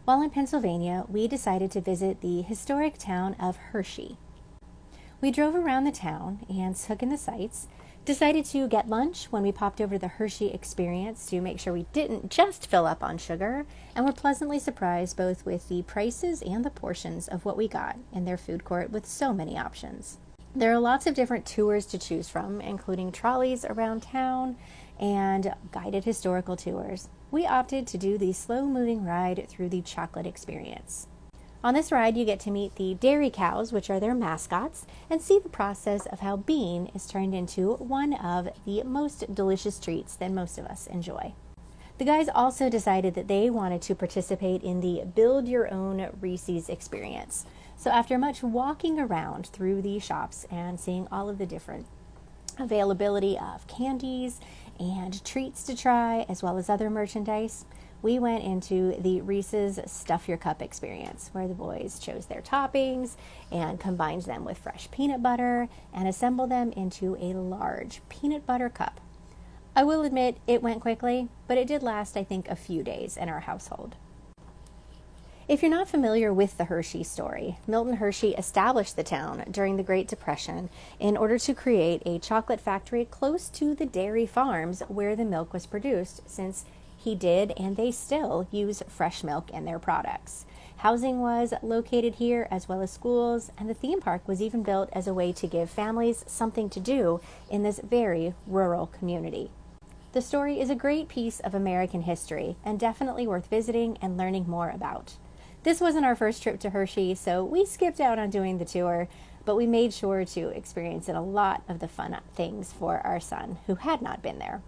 While in Pennsylvania, we decided to visit the historic town of Hershey. We drove around the town and took in the sights, decided to get lunch when we popped over to the Hershey Experience to make sure we didn't just fill up on sugar, and were pleasantly surprised both with the prices and the portions of what we got in their food court with so many options. There are lots of different tours to choose from, including trolleys around town and guided historical tours. We opted to do the slow-moving ride through the chocolate experience. On this ride, you get to meet the dairy cows, which are their mascots, and see the process of how bean is turned into one of the most delicious treats that most of us enjoy. The guys also decided that they wanted to participate in the Build Your Own Reese's experience. So after much walking around through the shops and seeing all of the different availability of candies and treats to try, as well as other merchandise, we went into the Reese's Stuff Your Cup experience, where the boys chose their toppings and combined them with fresh peanut butter and assembled them into a large peanut butter cup. I will admit it went quickly, but it did last, I think, a few days in our household. If you're not familiar with the Hershey story, Milton Hershey established the town during the Great Depression in order to create a chocolate factory close to the dairy farms where the milk was produced, since he did, and they still use fresh milk in their products. Housing was located here, as well as schools, and the theme park was even built as a way to give families something to do in this very rural community. The story is a great piece of American history and definitely worth visiting and learning more about. This wasn't our first trip to Hershey, so we skipped out on doing the tour, but we made sure to experience a lot of the fun things for our son, who had not been there.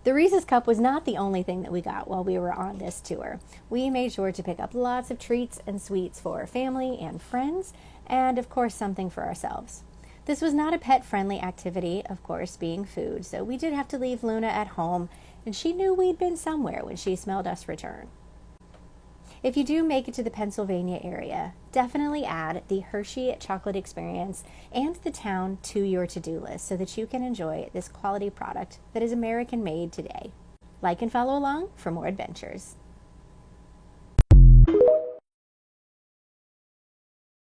The Reese's Cup was not the only thing that we got while we were on this tour. We made sure to pick up lots of treats and sweets for family and friends, and of course something for ourselves. This was not a pet-friendly activity, of course, being food, so we did have to leave Luna at home, and she knew we'd been somewhere when she smelled us return. If you do make it to the Pennsylvania area, definitely add the Hershey chocolate experience and the town to your to-do list so that you can enjoy this quality product that is American made today. Like and follow along for more adventures.